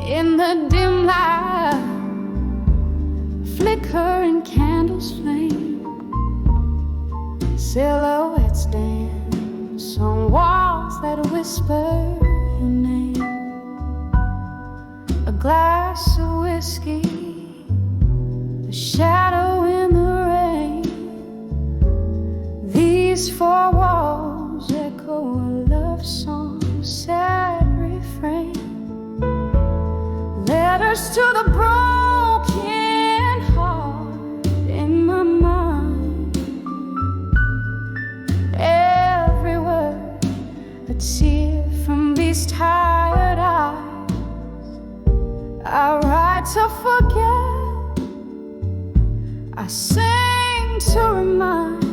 In the dim light, flickering candles flame, silhouettes dance on walls that whisper your name. A glass of whiskey, a shadow in the rain. These four walls echo a love song, sad refrain. Letters to the broken heart in my mind. Every word a tear from these tired eyes. I write to forget, I sing to remind.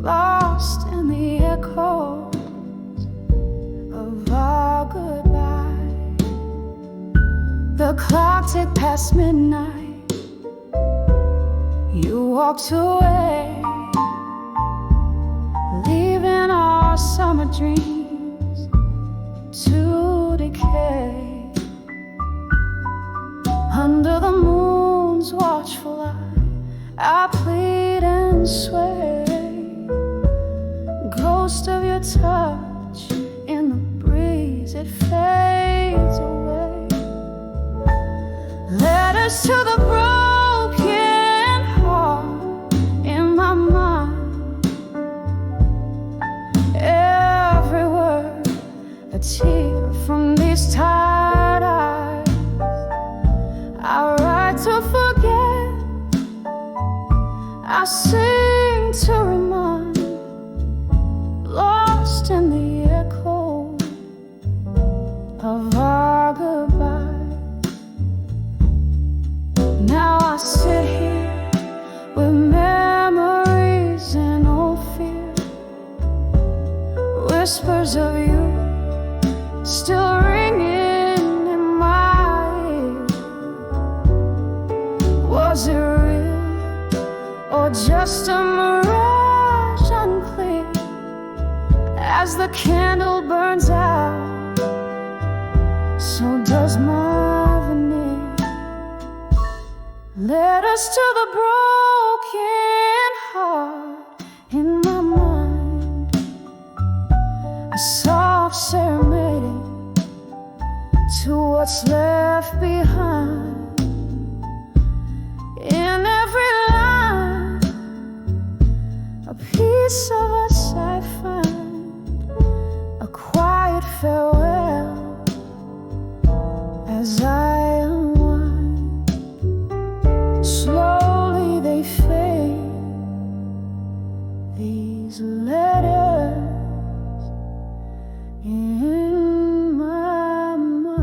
Lost in the echoes of our goodbye. The clock ticked past midnight. You walked away, leaving our summer dreams to decay. Under the moon's watchful eye, I plead and swear. Ghost of your touch in the breeze, it fades away. Letters to the broken heart in my mind. Every word a tear from these tired eyes. I write to forget, I sing to remind. Lost in the echo of our goodbye. Now I sit here with memories and old fear. Whispers of you still ringing in my ear. Was it real or just a mirage unclear? As the candle burns out, so does my veneer. Letters to the broken heart in my mind. A soft serenade to what's left behind. In every line, a piece of us I find. A quiet farewell as I unwind. Slowly they fade, these letters in my mind.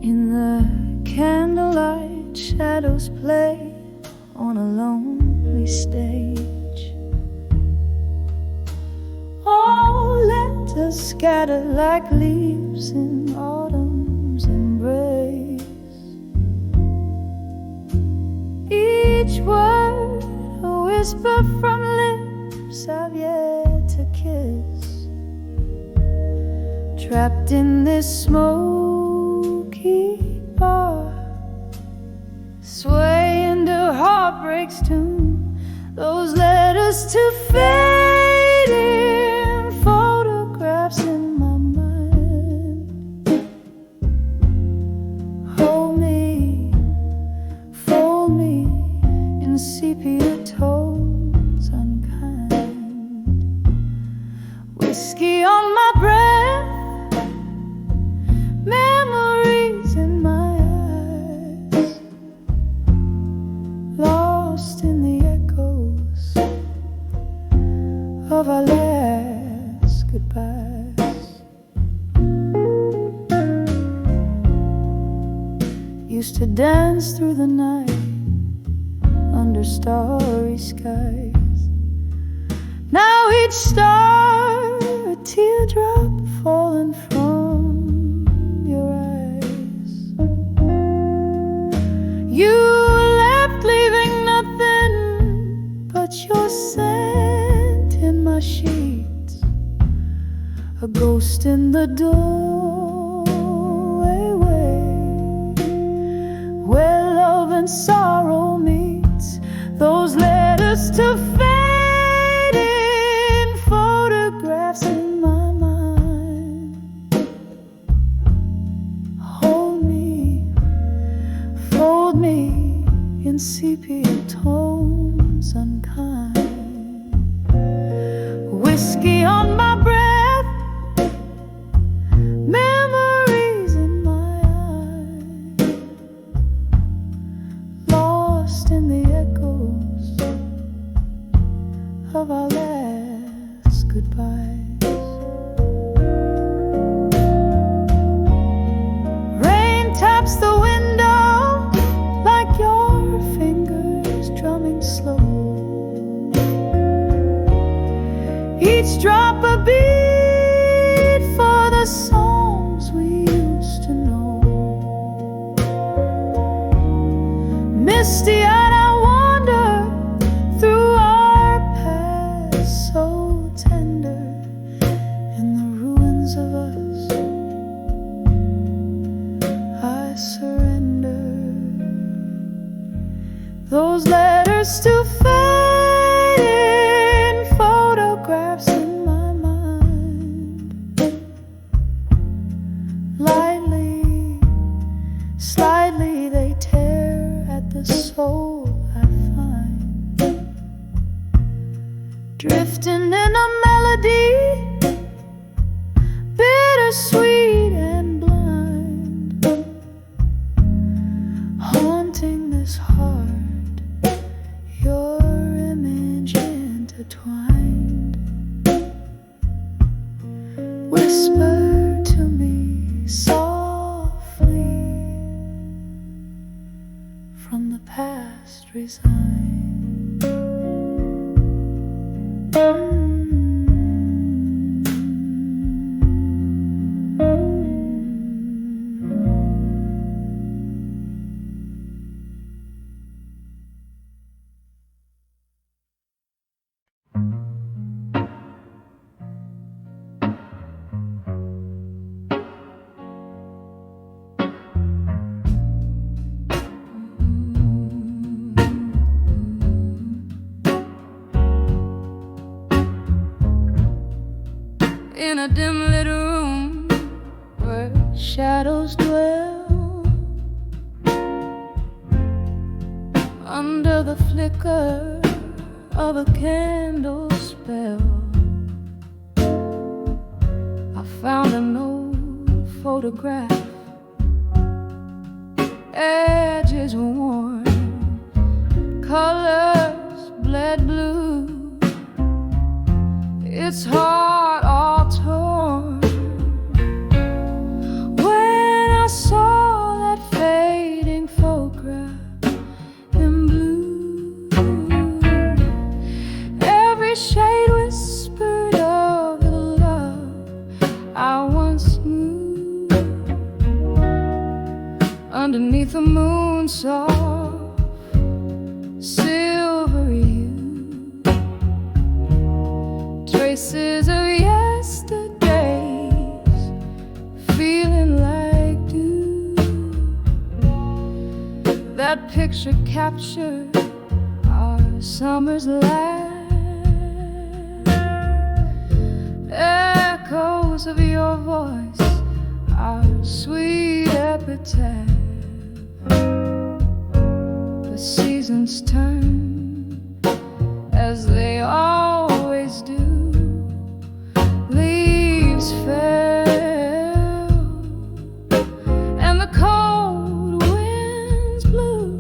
In the candlelight, shadows play on a lonely stage. All letters scattered like leaves in autumn's embrace. Each word a whisper from lips I've yet to kiss. Trapped in this smoky bar, swaying to Heartbreak's tune. Those letters to fading photographs in my mind. Hold me, fold me in sepia tones unkind. Whiskey on my breath, memories in my eyes. Lost in the echoes used to dance through the night under starry skies. Now each star a teardrop falling from your eyes. You left leaving nothing but your scent in my sheets, a ghost in the doorway where love and sorrow meets. Those letters to fading photographs in my mind. Hold me, fold me in sepia tones unkind. Whiskey on my breath, memories in my eyes, lost in the echoes of our last goodbyes. Rain taps the window like your fingers drumming slow. Each drop a beat for the songs we used to know. Misty-eyed I wander through our past, so tender. In the ruins of us I surrender. Those letters to fading photographs in my mind. Lightly, slightly they tear at the soul I find. Drifting in a melody, bittersweet and blind, haunting this heart, your image intertwined. Whisper to me softly, from the past resigned. In a dim lit room where shadows dwell, under the flicker of a candle spell, I found an old photograph, edges worn, colors bled blue, its heart all torn. When I saw that fading photograph in blue, every shade whispered of the love I once knew. Underneath the moon soft, silvery hue, traces of yesterdays, feeling like dew. That picture captured our summer's laugh, echoes of your voice, our sweet epitaph. The seasons turn as they always do. Leaves fell and the cold winds blew.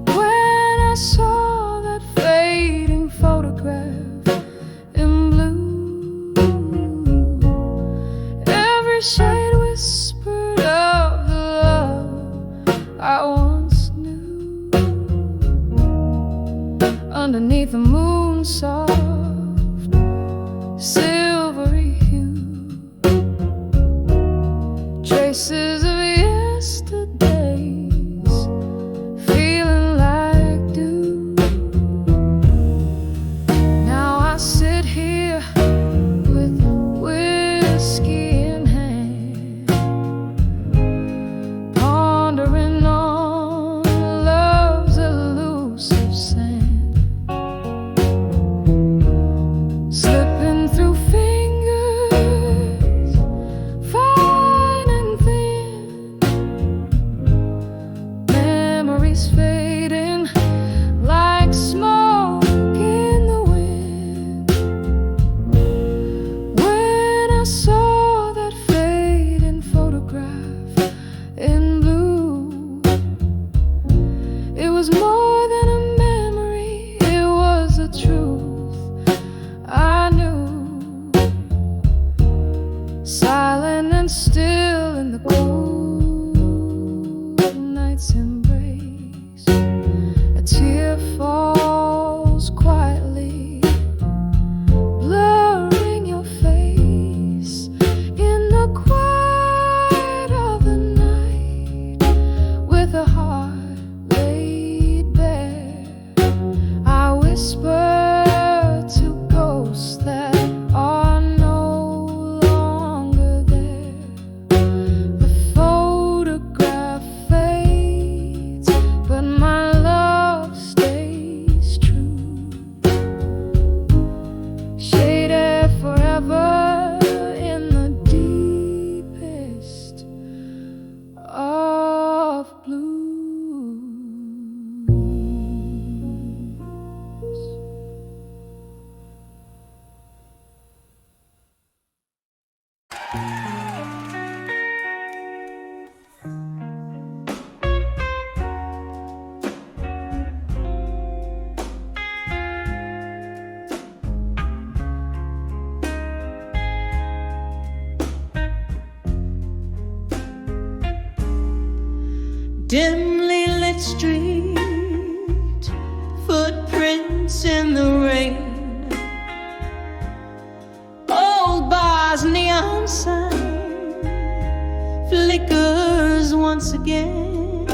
When I saw that fading photograph in blue, every shade whispered of the beneath the moon's soft silvery hue, traces of yesterdays feeling like dew. Now I sit here with whiskey in hand, pondering on love's elusive sand, slipping through fingers fine and thin, memories fading like smoke in the wind. When I saw that fading photograph in blue, it was more than a memory, it was a truth I knew. Silent and still in the cool night's embrace, a tear falls quietly, blurring your face in the quiet of the night. With a heart laid bare, I whisper to ghosts that are no longer there. The photograph fades, but my love stays true, shaded forever in the deepest of blues. Dimly lit street, footprints in the rain, old bars, neon sign flickers once again.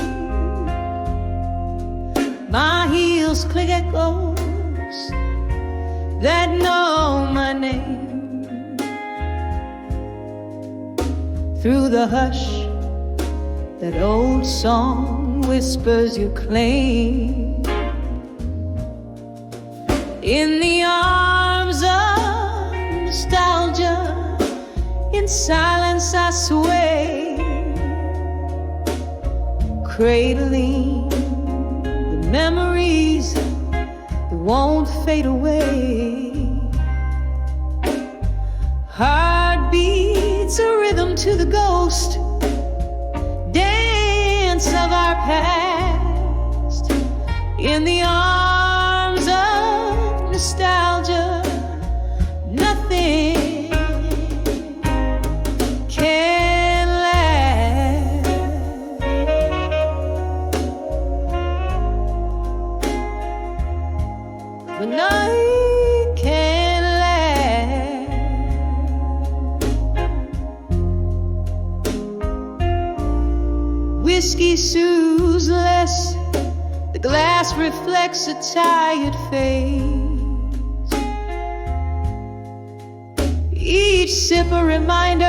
My heels click echoes that know my name. Through the hush, that old song whispers your claim. In the arms of nostalgia, in silence I sway, cradling the memories that won't fade away. Heartbeats a rhythm to the ghost dance of our past. In the arms of nostalgia, nothing can last. The night can last. Whiskey soothes less, the glass reflects a tired face. Each sip a reminder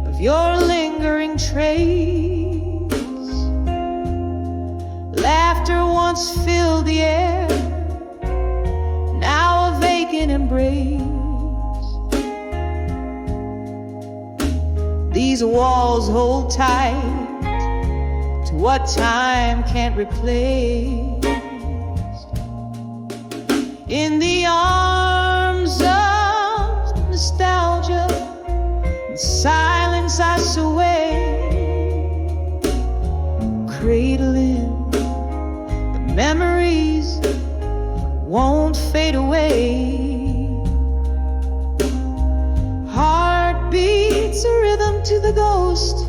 of your lingering trace. Laughter once filled the air, now a vacant embrace. These walls hold tight to what time can't replace. In the arms of nostalgia, in silence I sway, cradling the memories won't fade away. Heartbeats a rhythm to the ghost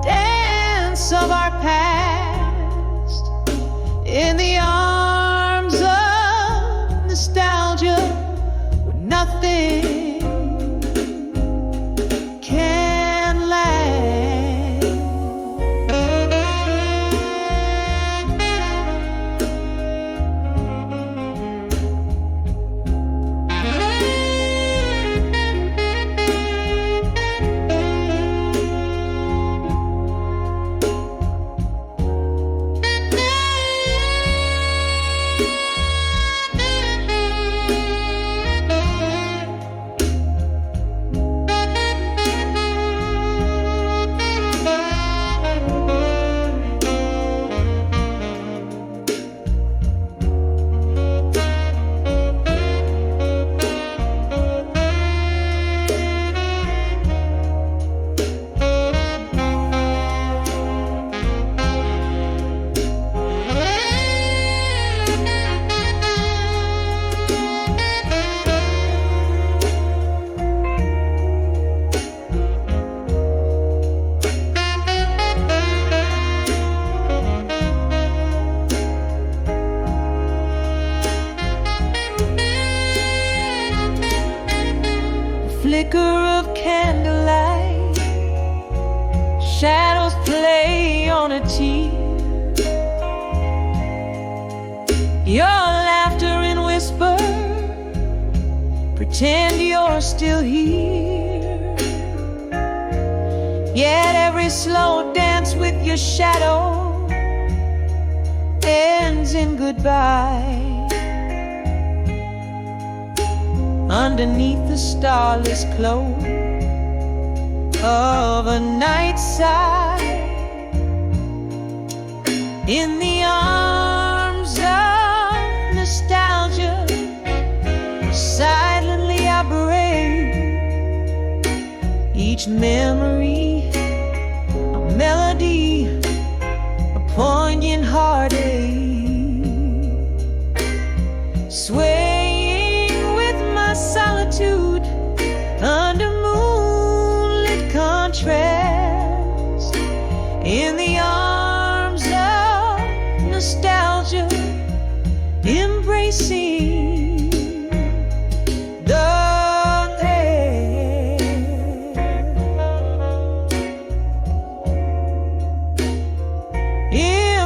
dance of our past. In the arms of candlelight, shadows play on a tear. Your laughter and whisper pretend you're still here. Yet every slow dance with your shadow ends in goodbye. Underneath the starless glow of a night side, in the arms of nostalgia, silently I break each memory, a melody, a poignant heartache, swaying with my solitude under moonlit contrast, in the arms of nostalgia, embracing the air,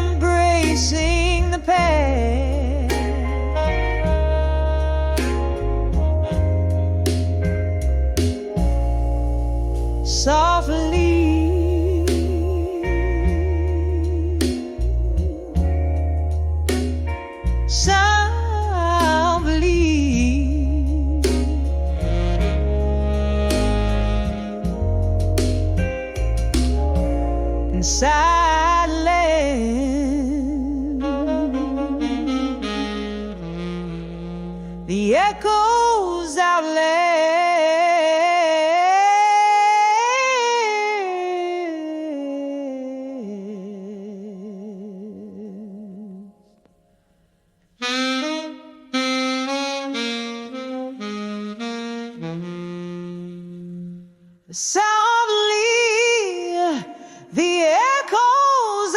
embracing the past. Softly, softly, in silence, the echoes outland. Softly, the echoes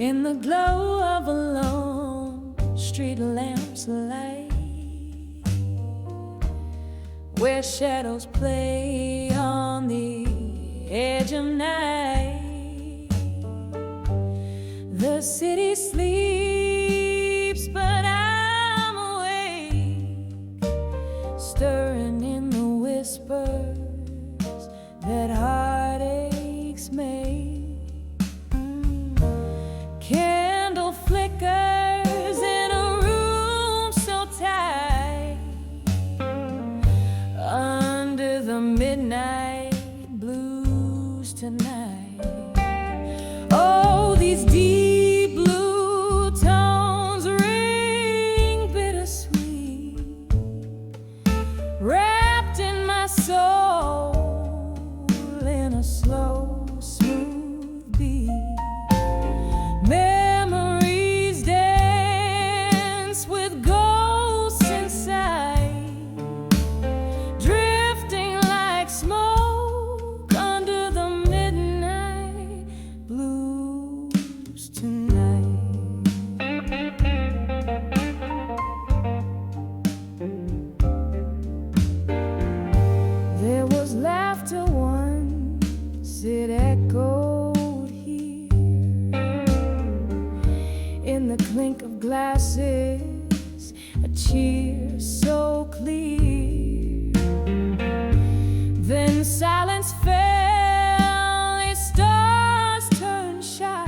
in the glow of a lone street lamp's light, where shadows play on the edge of night. The city sleeps, but I'm awake, stirring in the whispers that heartaches make. Candle flickers in a room so tight, under the midnight blues tonight. Oh, these deep blue tones ring bittersweet, wrapped in my soul in a slow, smooth beat. Memories dance with ghosts inside, drifting like smoke under the midnight blues tonight. There was laughter once, it echoed here, in the clink of glasses, a cheer so clear. Then silence fell, its stars turned shy,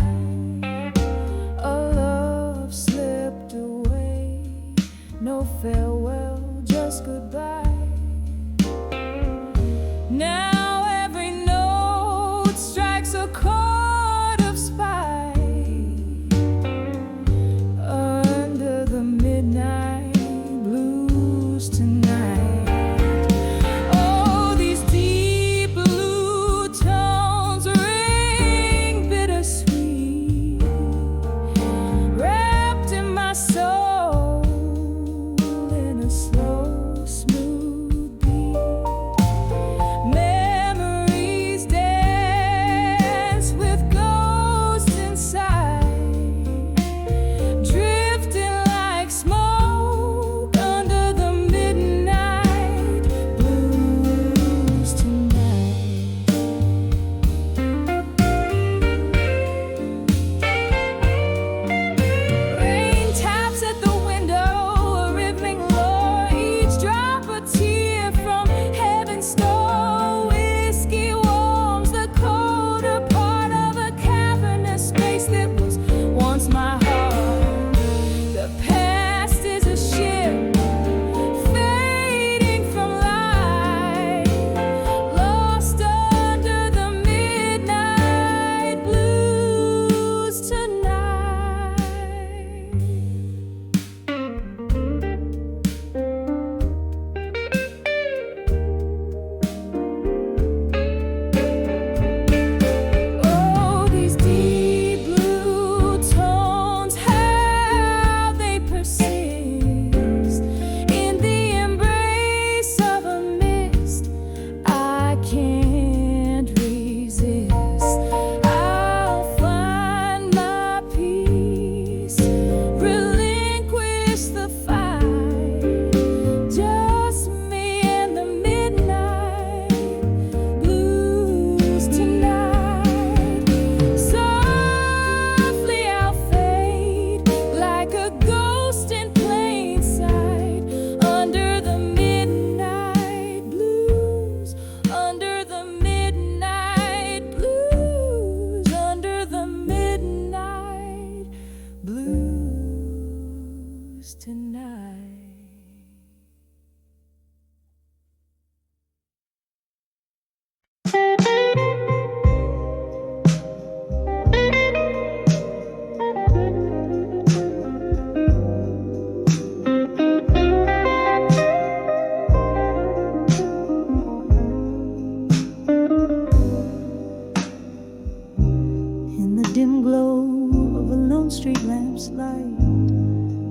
street lamps light.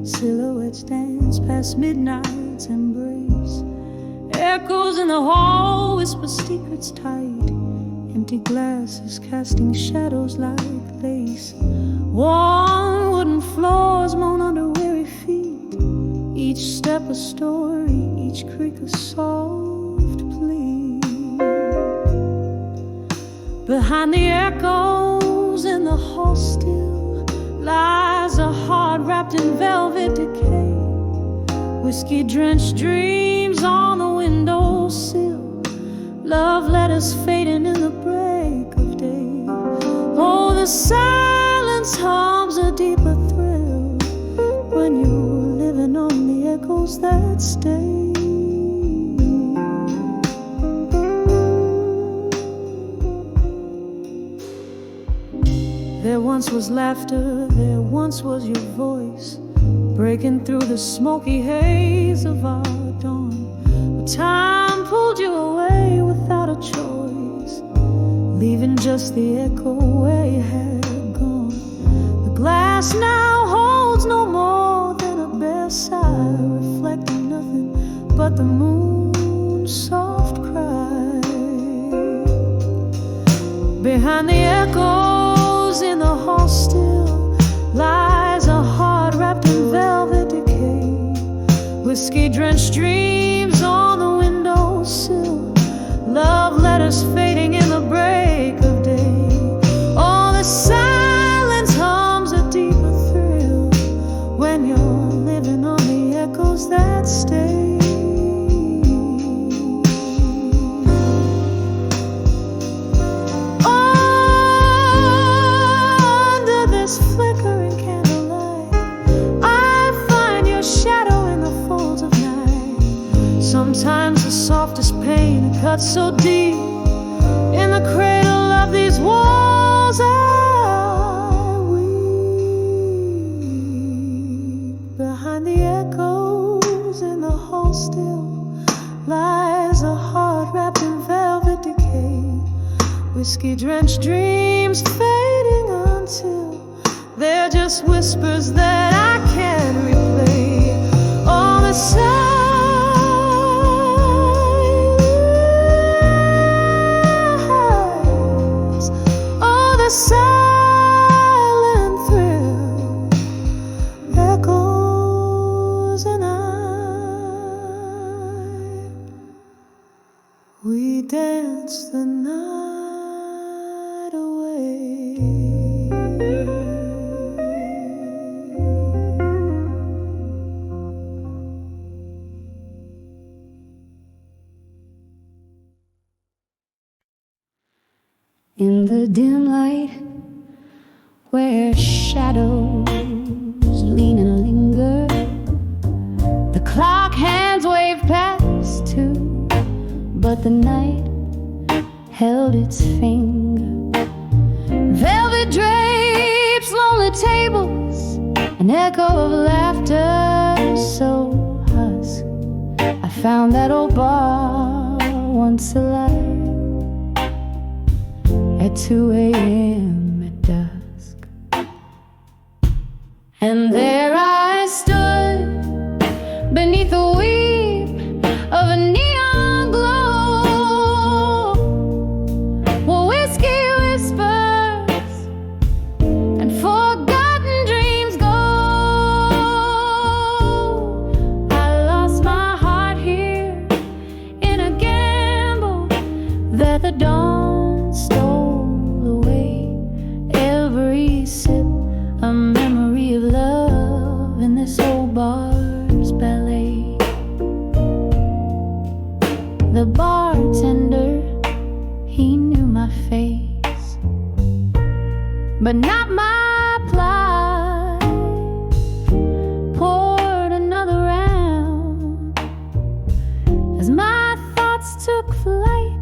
Silhouettes dance past midnight's embrace. Echoes in the hall whisper secrets tight. Empty glasses casting shadows like lace. Worn wooden floors moan under weary feet. Each step a story, each creak a soft plea. Behind the echoes in the hall still lies a heart wrapped in velvet decay. Whiskey-drenched dreams on the windowsill. Love letters fading in the break of day. Oh, the silence hums a deeper thrill when you're living on the echoes that stay. There once was laughter, there once was your voice, breaking through the smoky haze of our dawn. But time pulled you away without a choice, leaving just the echo where you had gone. The glass now holds no more than a bare sigh, reflecting nothing but the moon's soft cry. Behind the echoes in the hall still lies a heart wrapped in velvet decay. Whiskey-drenched dreams on the windowsill. Love letters fading in the break of day. Oh, the silence hums a deeper thrill when you're living on the echoes that stay. Under this flickering candlelight, I find your shadow in the folds of night. Sometimes the softest pain cuts so deep in the cradle of these walls. I weep. Behind the echoes in the hall still lies a heart wrapped in velvet decay. Whiskey-drenched dreams fading until they're just whispers that I can't replay. All the silence, all the silent thrill echoes, and we dance the night away. In the dim light where shadows lean and linger, the clock hands wave past 2, but the night held its finger. Velvet drapes, lonely tables, an echo of laughter so husk. I found that old bar once alive at 2 a.m. at dusk. And there I stood beneath the weep of a neon glow, where whiskey whispers and forgotten dreams go. I lost my heart here in a gamble that the dawn stole away. Every sip a memory of love in this old bar's ballet. The bartender, he knew my face, but not my plight. Poured another round as my thoughts took flight.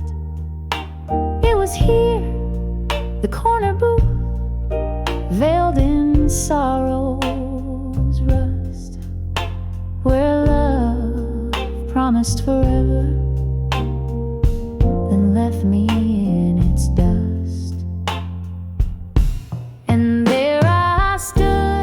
It was here, the corner booth, veiled in sorrow's rust, where love promised forever, then left me in its dust. And there I stood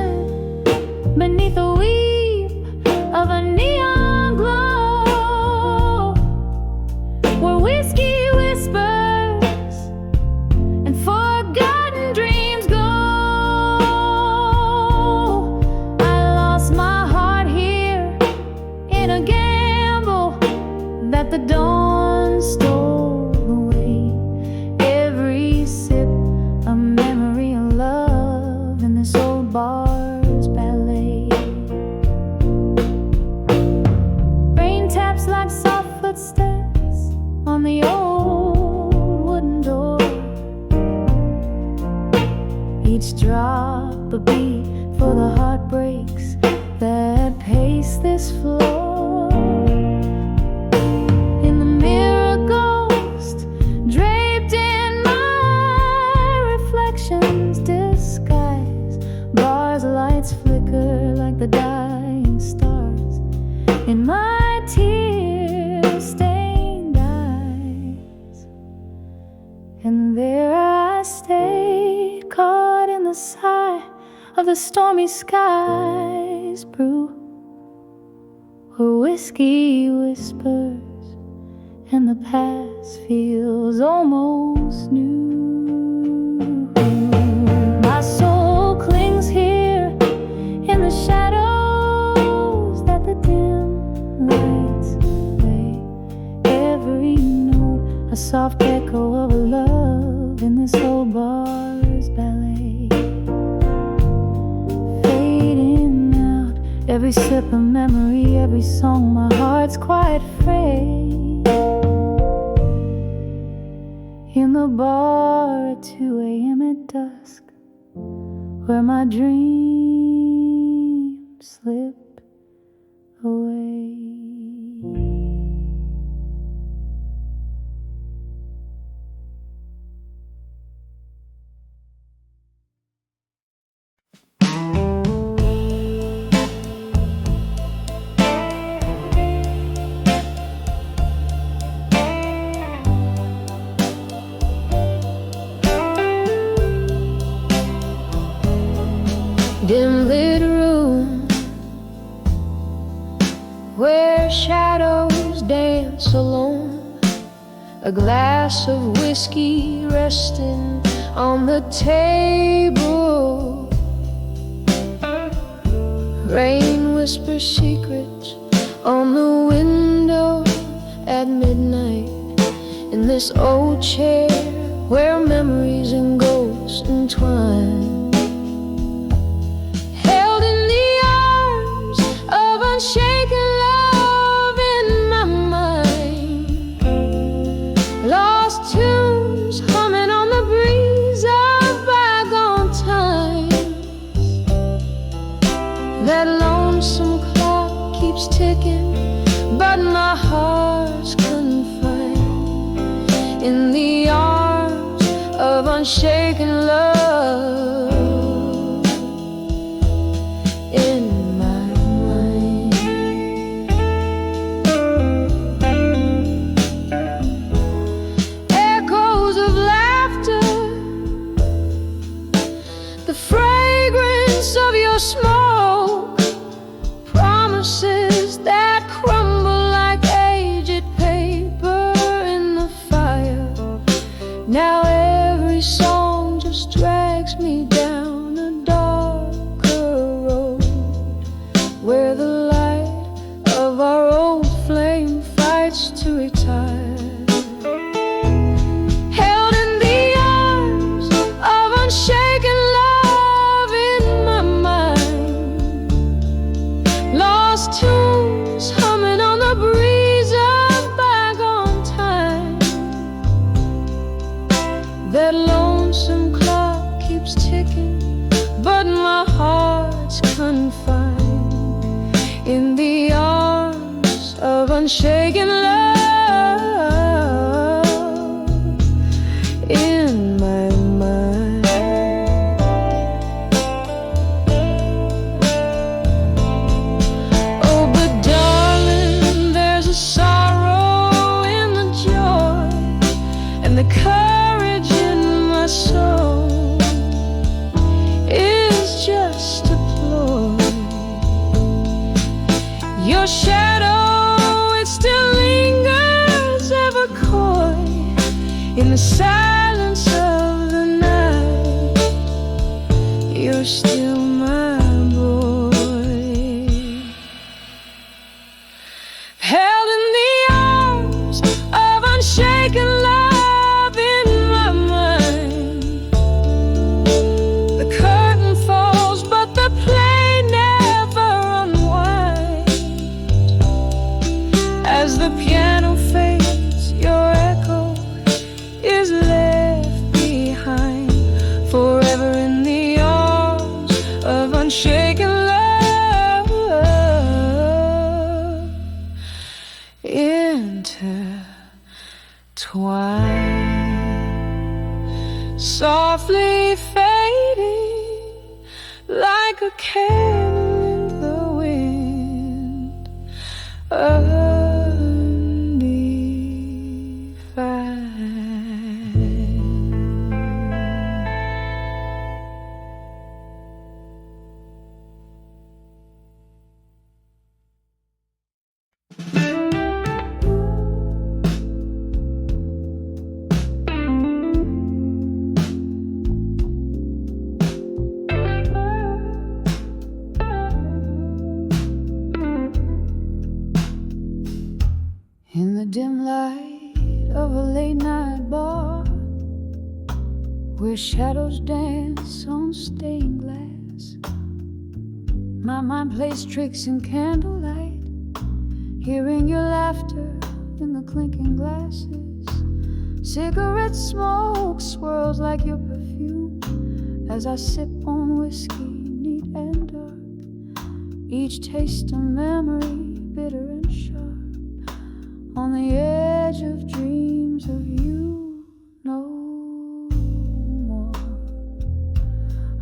bars ballet. Rain taps like soft footsteps on the old wooden door. Each drop a beat for the heartbreaks that pace this floor. In the mirror, ghost draped in my reflections disguise. Bars, lights flicker like the dying stars in my tear-stained eyes. And there I stayed, caught in the sigh of the stormy skies brew, where whiskey whispers and the past feels almost new. My soul clings here in the shadows that the dim lights play. Every note a soft echo of a love in this old bar's ballet. Fading out, every sip of memory, every song, my heart's quite afraid. In the bar at 2 a.m. at dusk, where my dreams slip away. Dim lit room where shadows dance alone. A glass of whiskey resting on the table. Rain whispers secrets on the window at midnight. In this old chair where memories and ghosts entwine. Unshaken love in my mind. Lost tunes humming on the breeze of bygone time. That lonesome clock keeps ticking, but my heart's confined in the arms of unshaken love. Smoke, promises that crumble like aged paper in the fire. Now every song just drags me down a darker road, where the light of our old flame fights to retire. Held in the arms of unshaken love in my mind. Lost tunes humming on the breeze of bygone time. That lonesome clock keeps ticking, but my heart's confined in the arms of unshaken love. In my mind. Oh, but darling, there's a sorrow in the joy and the courage in my soul is just a ploy. Your shadow, it still lingers shaking love intertwined, softly fading like a candle in the wind, In the dim light of a late night bar, where shadows dance on stained glass, my mind plays tricks in candlelight, hearing your laughter in the clinking glasses. Cigarette smoke swirls like your perfume as I sip on whiskey, neat and dark, each taste a memory, bitter and sharp. On the edge of dreams of you no more.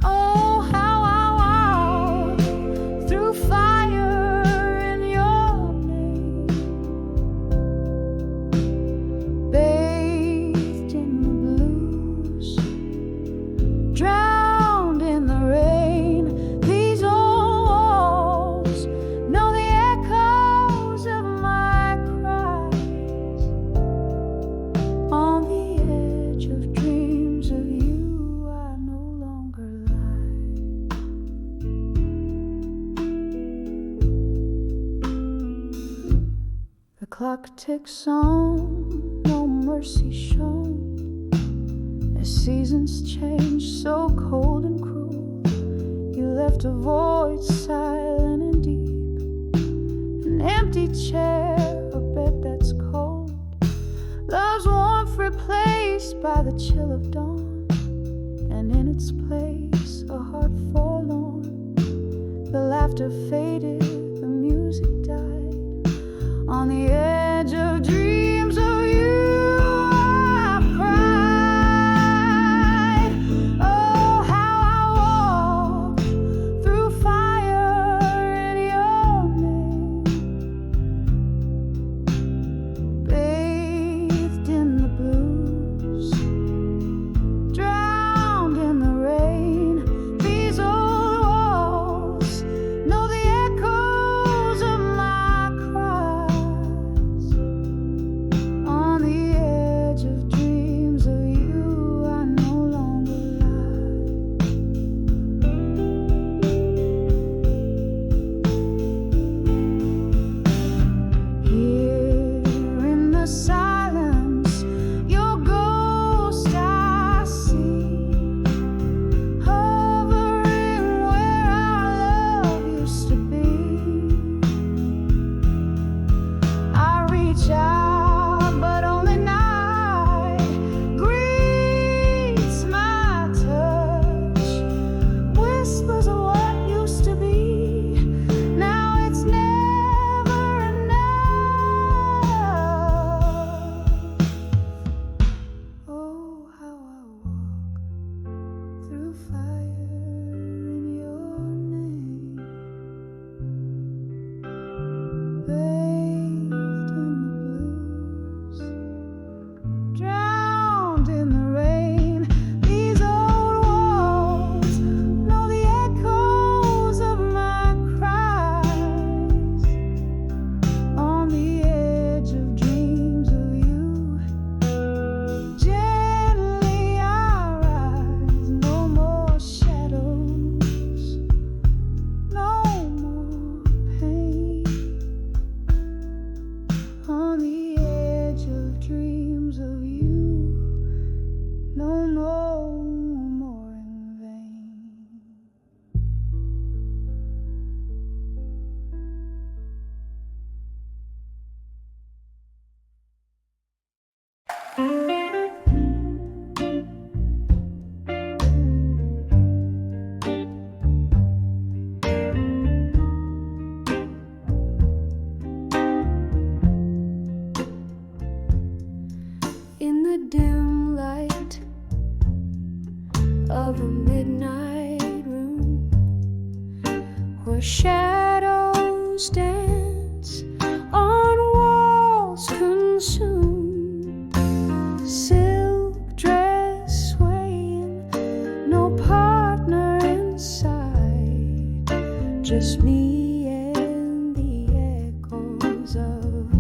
Oh, how I walk through fire in your name, bathed in the blues, drowned in the rain. These old walls know the echoes of my cries. On the edge of dreams of you, I no longer lie. The clock ticks on, no mercy shown, as seasons change, so cold and cruel. You left a void silent and deep, an empty chair, a bed that's cold, love's warmth replaced by the chill of dawn, and in its place a heart forlorn. The laughter faded, the music died. On the edge of dreams of you, I've cried. Oh, how I walk through fire in your name, bathed in the blues, drowned in the rain. These old walls know the echoes of my cries. shadows dance on walls consumed, silk dress swaying, no partner inside, just me and the echoes of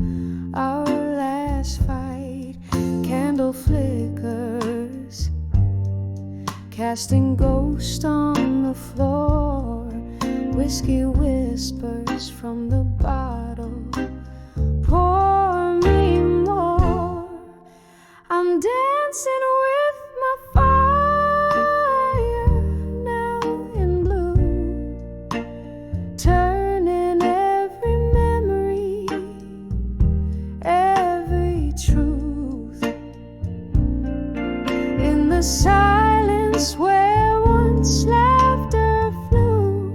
our last fight. Candle flickers, casting ghosts on the floor, whiskey whispers from the bottle, pour me more. I'm dancing with my fire now in blue, turning every memory, every truth in the silence where once laughter flew.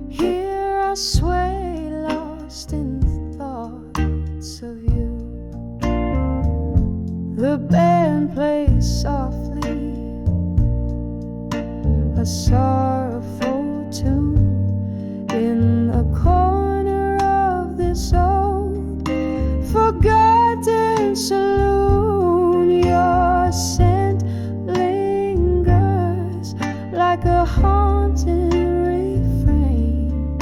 Here I sway, lost in thoughts of you. The band plays softly, a sorrowful tune in the corner of this old forgotten saloon. Your scent lingers like a haunting refrain,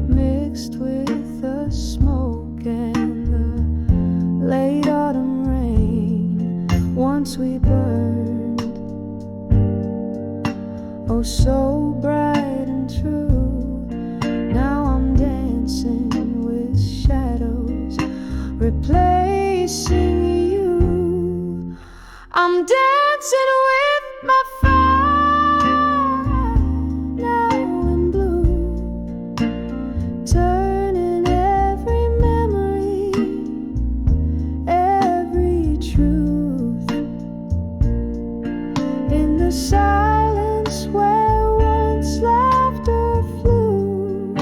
mixed with the smoke and the late autumn rain. Once we burned, oh so bright and true. Now I'm dancing with shadows, replacing you. I'm dancing with my fire now in blue, turning every memory, every truth in the silence where once laughter flew.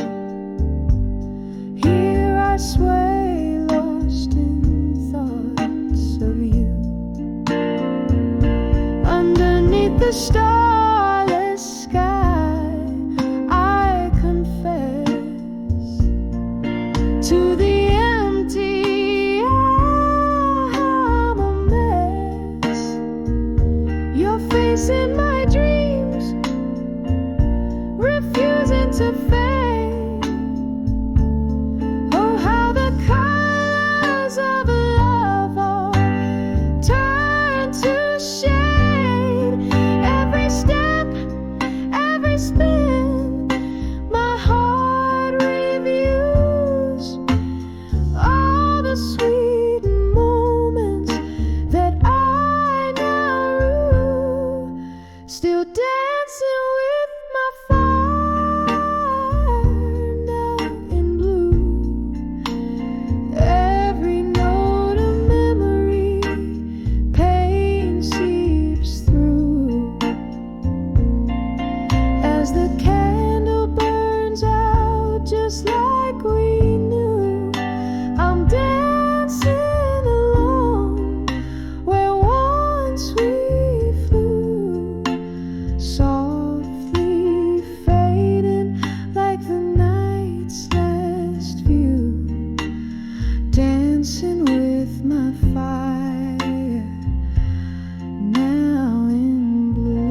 Here I sway, lost in thoughts of you. Underneath the starless sky, I confess to the empty, I'm a mess. Your face in my dreams, refusing to fade. Oh, how the colors of love all turn to shade. Every step, every spin, my heart reviews all the sweet moments that I now rue. Still dancing with my fire now in blue. Every note of memory, pain seeps through as the candle burns out, just like we knew. I'm dancing alone where once we flew, softly fading like the night's last view. Dancing with my fire now in blue.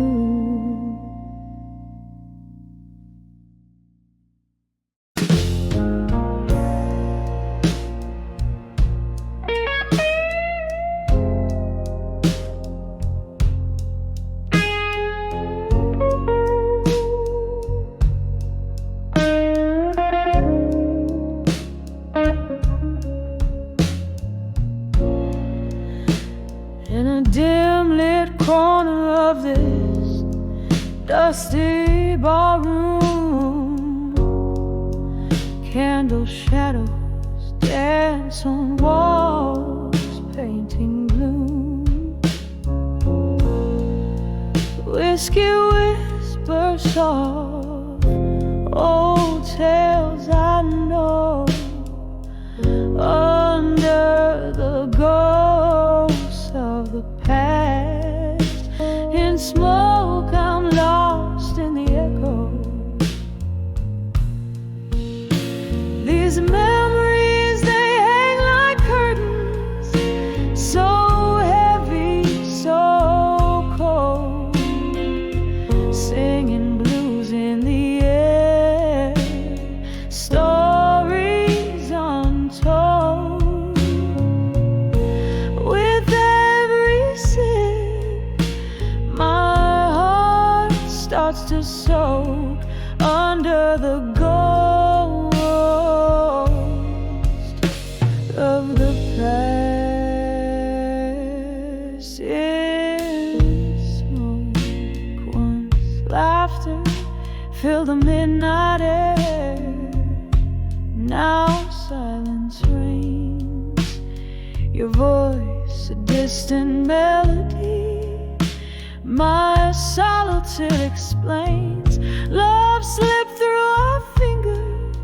In a dim lit corner of this dusty ballroom, candle shadows dance on walls, painting gloom. Whiskey whispers soft, old tales I know, under the ghosts of the past. In smoke I'm lost in the echo, soak under the ghost of the past. In smoke, once laughter filled the midnight air. Now silence reigns, your voice a distant melody. My solitude explains. Love slipped through our fingers,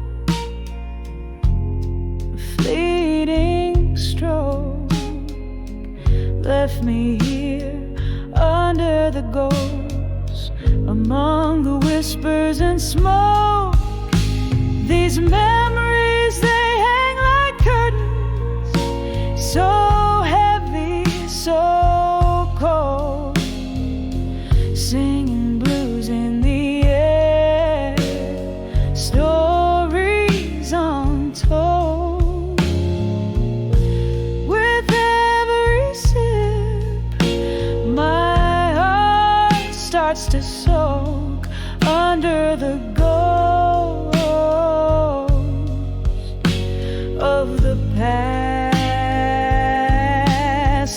a fleeting stroke left me here under the ghost, among the whispers and smoke. These memories, they hang like curtains, so heavy, so cold, singing blues in the air, stories untold. With every sip, my heart starts to soak under the ghost of the past.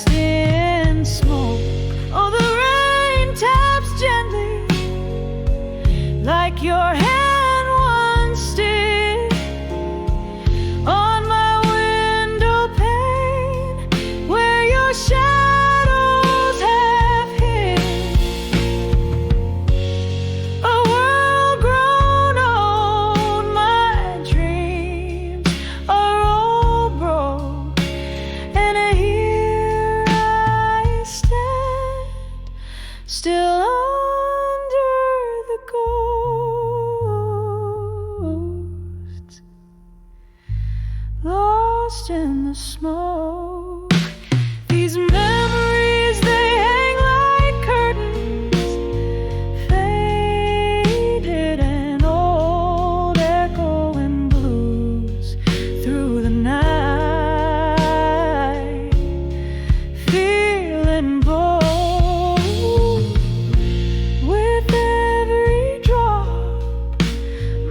In smoke, oh, the rain taps gently, like your hand once did, on my window pane, where your shadows have hid. A world grown old, my dreams are all broke, and here I stand, still under the ghost, lost in the smoke. These memories, they hang like curtains, faded and old, echoing blues through the night, feeling bold. With every drop,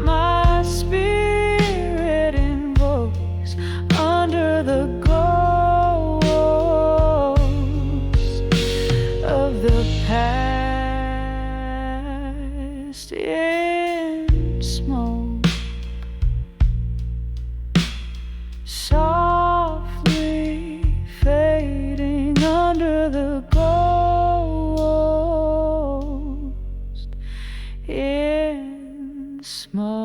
my spirit invokes under the ghost of the past. In smoke, softly fading under the ghost. In smoke.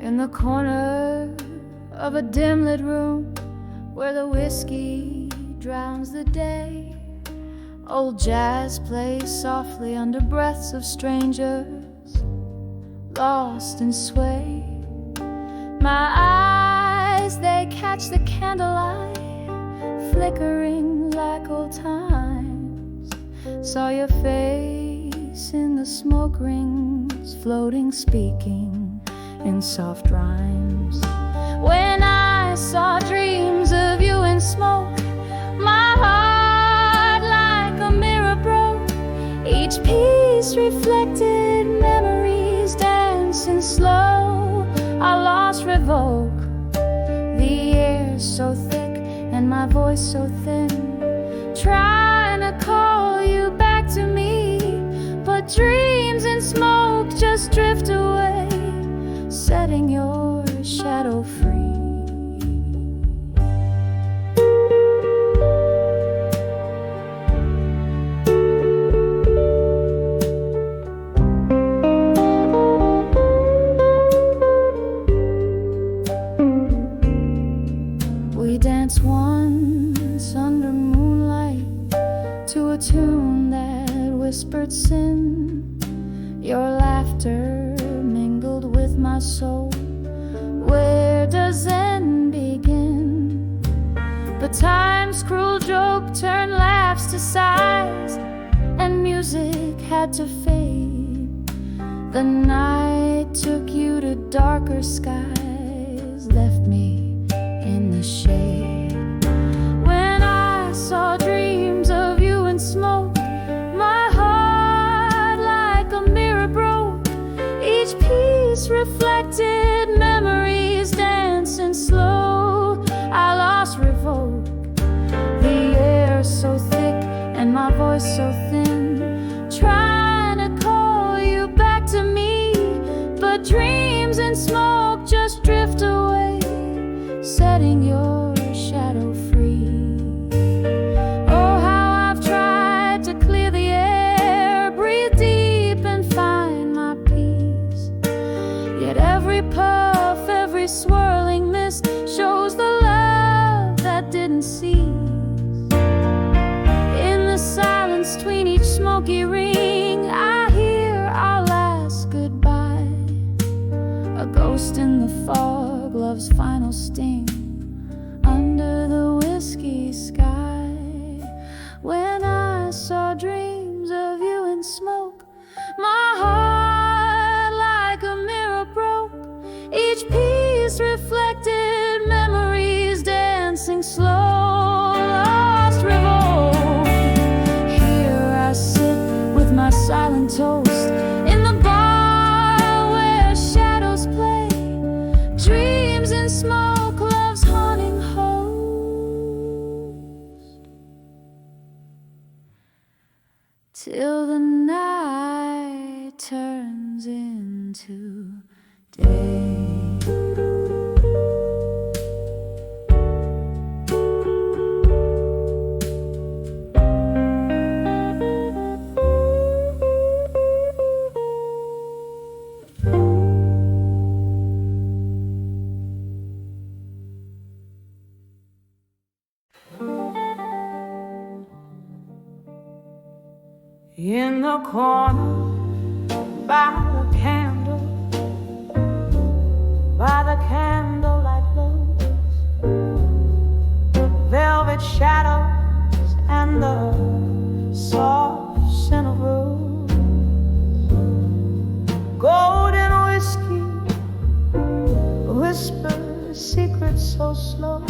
In the corner of a dim-lit room, where the whiskey drowns the day, old jazz plays softly under breaths of strangers, lost in sway. My eyes, they catch the candlelight, flickering like old times. Saw your face in the smoke rings, floating, speaking in soft rhymes. When I saw dreams of you in smoke, my heart like a mirror broke. Each piece reflected memories dancing slow. I lost revoke. The air so thick and my voice so thin, trying to call you back to me, but dreams and smoke just drift away, setting your shadow free. We danced once under moonlight to a tune that whispered sin. Your laughter mingled with my soul. Where does end begin? But time's cruel joke turned laughs to sighs, and music had to fade. The night took you to darker skies, left me in the shade. When I saw dreams of you in smoke, my heart like a mirror broke. Each piece reflected memories dancing slow. I lost revolt, the air so thick and my voice so thin, trying to call you back to me. But dreams and smoke just drift away, setting your shadow free. Oh, how I've tried to clear the air, breathe deep and find my peace. Yet every puff, every swirling mist shows the love that didn't cease. In the silence between each smoky ring, I hear our last goodbye. A ghost in the fog, love's final sting, under the whiskey sky. When I saw dreams of you in smoke, my heart like a mirror broke. Each piece reflected memories dancing slow. Lost revolt, here I sit with my silent toast in the bar where shadows play. Dreams and smoke, love's haunting host, till the night turns into day. In the corner, by the candle, by the candlelight glow, velvet shadows and the soft scent of rose, golden whiskey whispers secrets so slow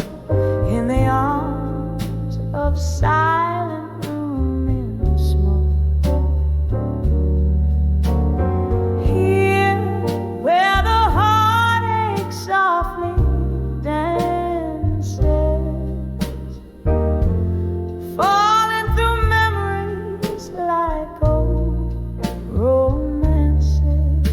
in the arms of silent room in smoke. Here where the heartache softly dances, falling through memories like old romances.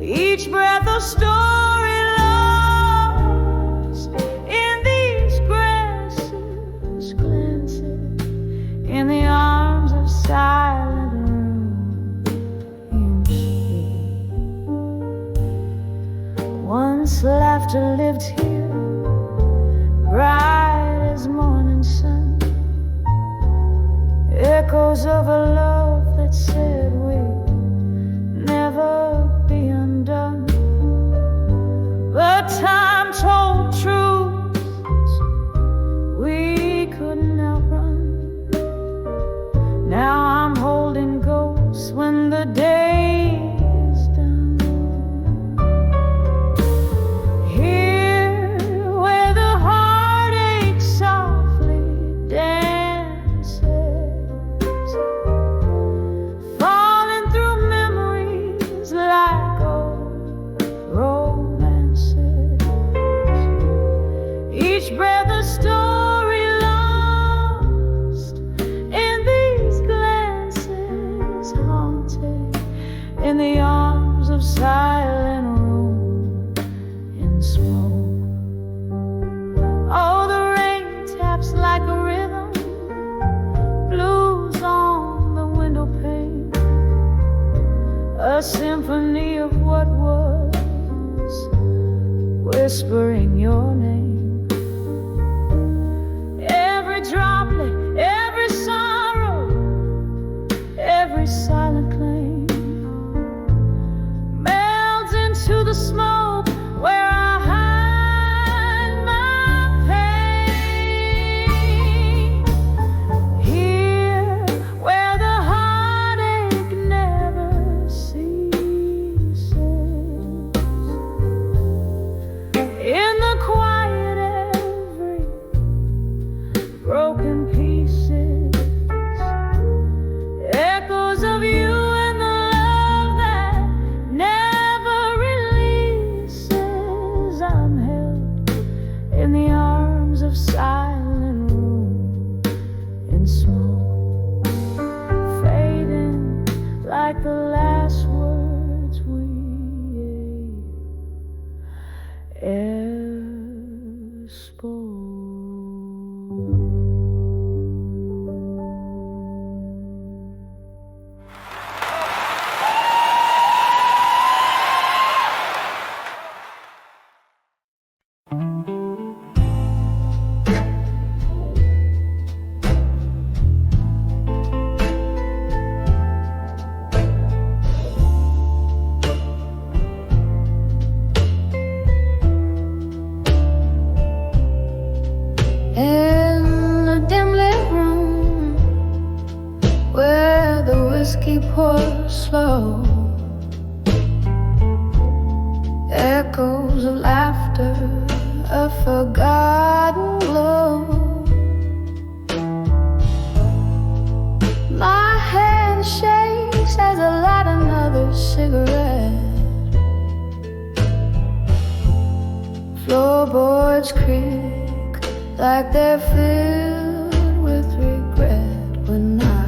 Each breath a story lost in these glances, in the arms of silent room in shade. Once laughter lived here, bright as morning sun, echoes of a love that said we'd never be undone. But time told truths we couldn't outrun. Now I'm holding ghosts when the day is done. Here where the heartache softly dances, falling through memories like old romances. Each breath a story lost in these glances, haunted in the arms of silent room in smoke. Oh, the rain taps like a rhythm, blues on the window pane, a symphony of what was, whispering your name. Every droplet, every sorrow, every silent claim melds into the smoke where I hide my pain. Here where the whiskey pours slow, echoes of laughter, a forgotten glow. My hand shakes as I light another cigarette. Floorboards creak like they're filled with regret when I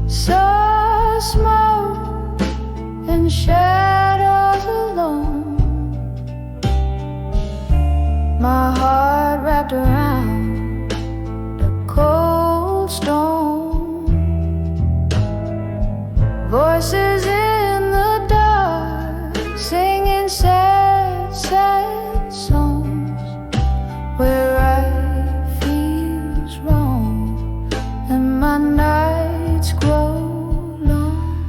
saw smoke and shadows alone. My heart wrapped around the cold stone. Voices in the dark singing sad, sad songs where right feels wrong and my nights grow long.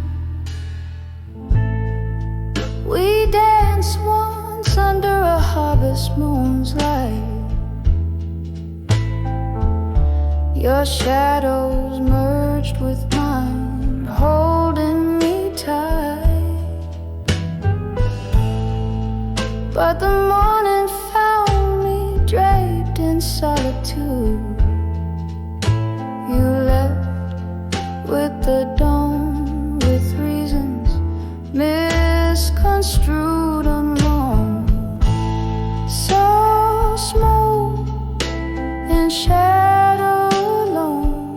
We danced once under a harvest moon's light. Your shadows merged with mine, holding me tight. But the morning found me draped in solitude. You left with the dawn, with reasons misconstrued and wrong. So smoke and shadow alone.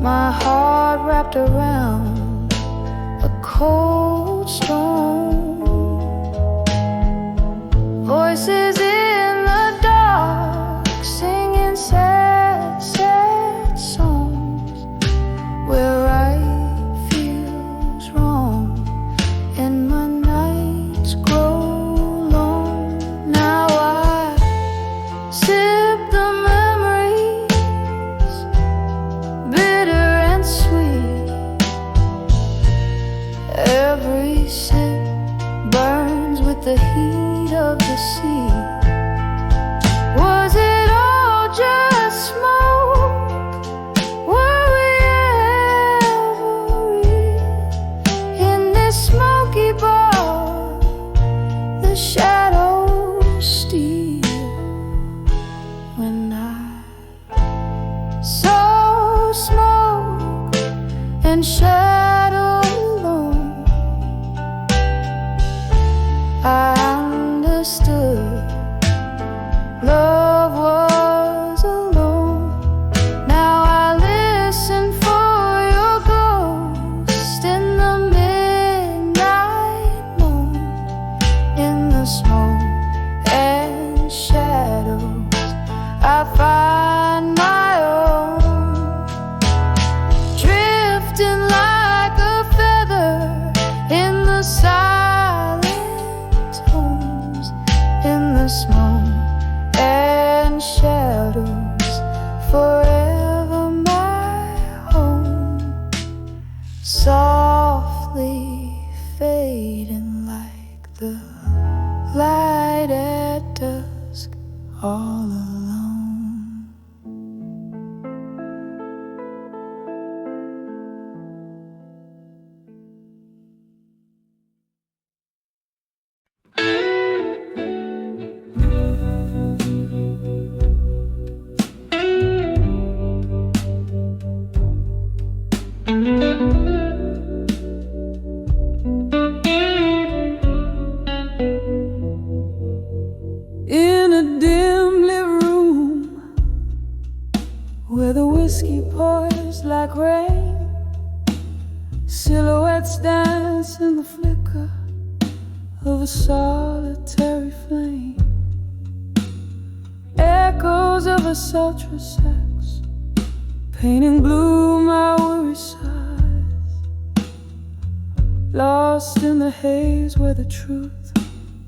My heart wrapped around a cold stone. Voices in the dark singing sad, sad songs where right feels wrong and my nights grow long. Now I sip the memories, bitter and sweet. Every sip burns with the heat of the sea. Was it all just smoke? Were we ever real? In this smoky bar, the shadows steal. When I saw smoke and shadow alone, I understood love was alone. Now I listen for your ghost in the midnight moon, in the smoke and shadows I find my own, drifting like a feather in the silent homes, in the smoke and shadows, forever my home, softly fading like the light at dusk, all alone. In a dim lit room where the whiskey pours like rain, silhouettes dance in the flicker of a solitary flame, echoes of a sultry sex painting blue my weary sighs, lost in the haze where the truth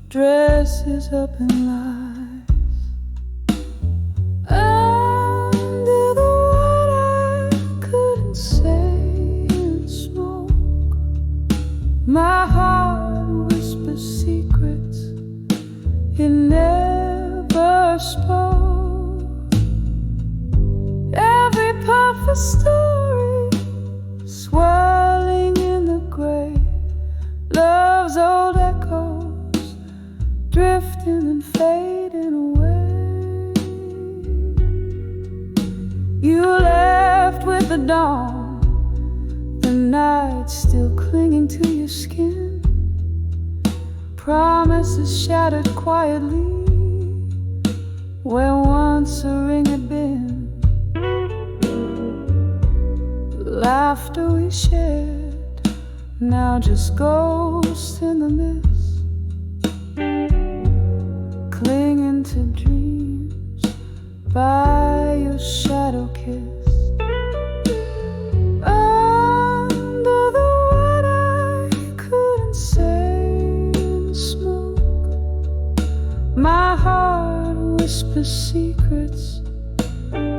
dresses up in lies. Under the water I couldn't say in smoke, my heart whispers secrets it never spoke. Every puff a story swirling in the gray. Love's old echoes drifting and fading away. You left with the dawn, the night still clinging to your skin. Promises shattered quietly where once a ring had been. Laughter we shared, now just ghosts in the mist, clinging to dreams by your shadow kiss. Under the what I couldn't say in the smoke, my heart whispers secrets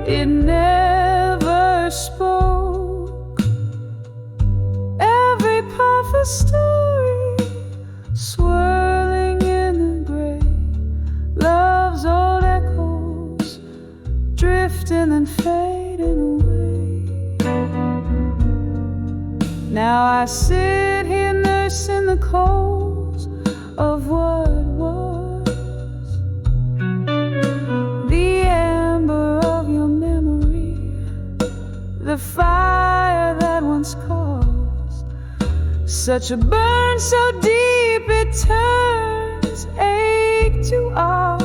it never spoke. Every perfect story swirling in the gray. Love's old echoes drifting and fading away. Now I sit here nursing the coals of what was, the amber of your memory, the fire that once caused such a burn so deep it turns ache to art.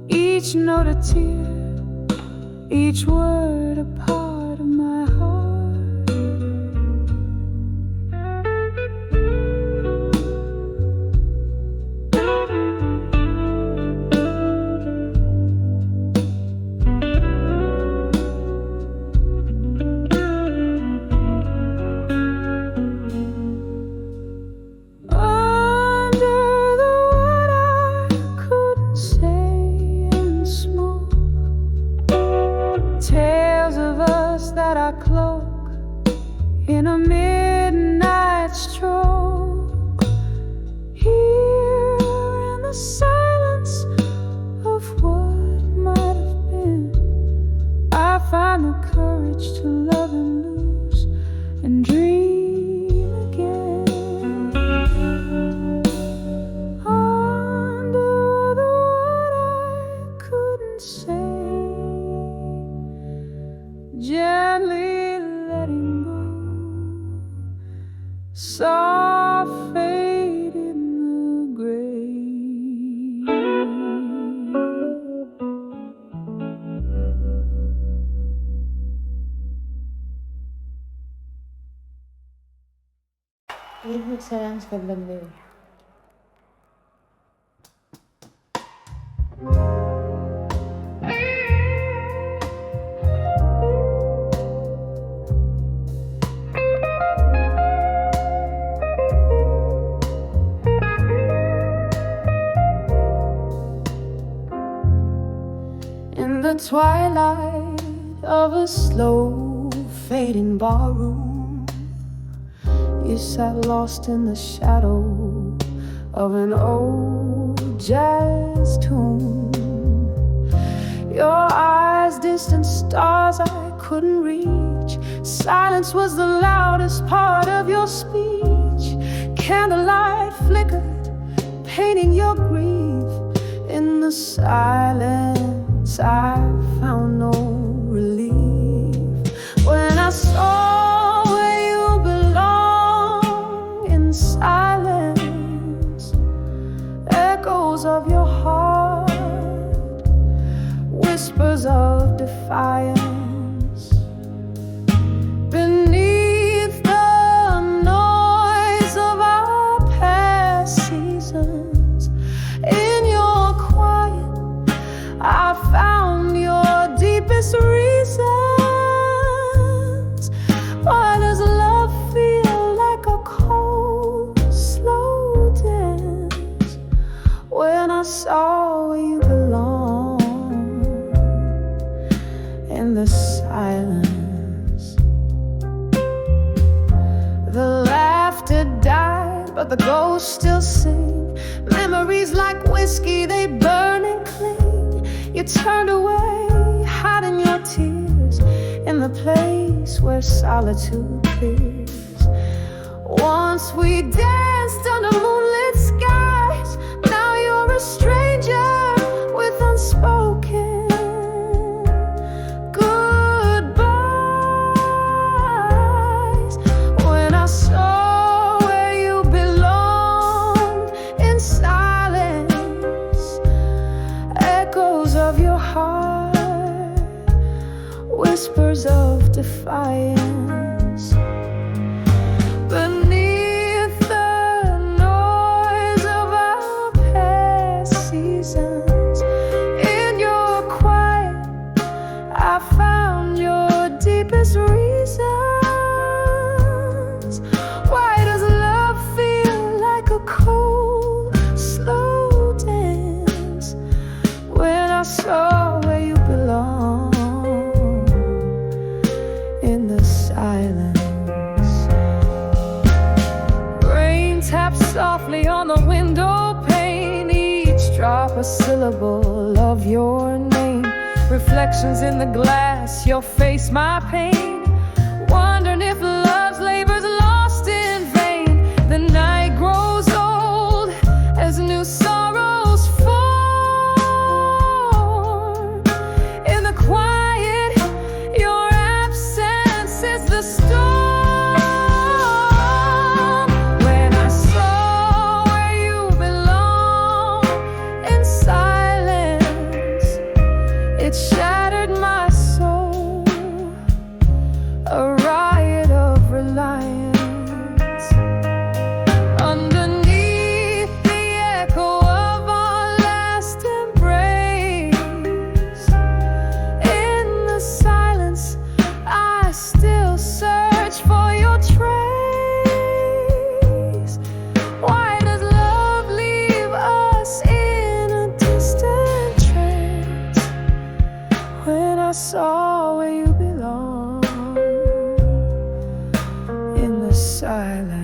Each note a tear, each word a part of my heart. In a midnight stroke, here in the silence of what might have been, I find the courage to love and lose and dream again. Under the what I couldn't say, gently letting go. Soft fade in the grave. Ibig salam sa kablambil. In the twilight of a slow fading barroom, you sat lost in the shadow of an old jazz tune. Your eyes distant stars I couldn't reach. Silence was the loudest part of your speech. Candlelight flickered, painting your grief. In the silence I found no relief. When I saw where you belong in silence, echoes of your heart, whispers of defiance. Beneath the noise of our past seasons, in your quiet I found your deepest reasons. Why does love feel like a cold, slow dance? When I saw where you belong in the silence, the laughter died, but the ghosts still sing. Memories like whiskey, they burn and cling. You turned away, hiding your tears. where solitude lives. Once we danced under moonlit skies, now you're a stranger with unspoken goodbyes. When I saw where you belonged in silence, echoes of your heart, whispers of defiance. Beneath the noise of our past seasons, in your quiet, I found your deepest reasons. Why does love feel like a cold, slow dance? When I saw where you belong in the silence. Rain taps softly on the window pane, each drop a syllable of your name. Reflections in the glass, your face, my pain. Wondering if love's labor's lost in vain. The night grows old as new sorrows form. In the quiet, your absence is the storm. When I saw where you belong in silence, it shattered my soul, a riot of reliance. Underneath the echo of our last embrace, in the silence, I still search for your trace. Why does love leave us in a distant trance? When I saw where you belong in the silence.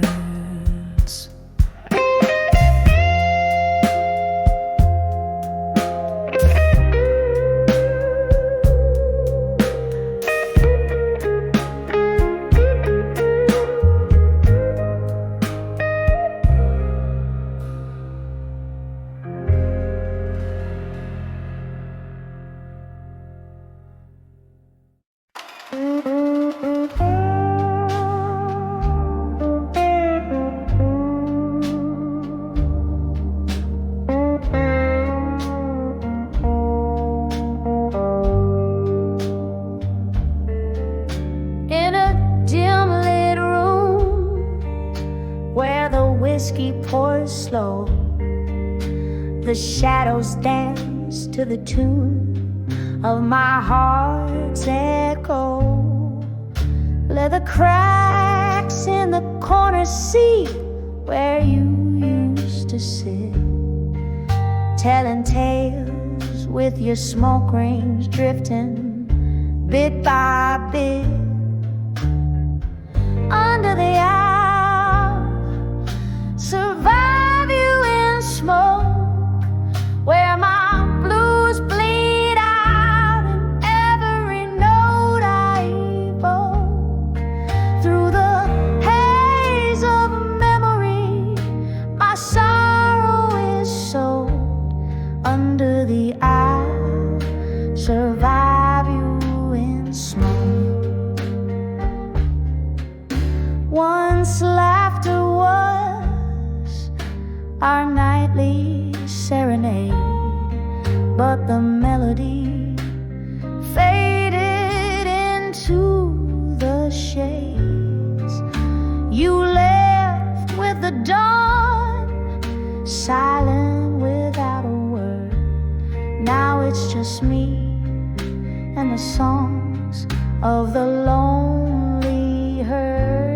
In a dim lit room where the whiskey pours slow, the shadows dance to the tune of my heart's echo. Leather cracks in the corner seat where you used to sit, telling tales with your smoke rings drifting bit by bit. Under the eye, survive you in smoke, where my blues bleed out in every note I evoke. Through the haze of memory, my sorrow is sold. Under the eye, survive you in smoke. Once laughter was our nightly serenade, but the melody faded into the shades. You left with the dawn, silent without a word. Now it's just me and the songs of the lonely herd.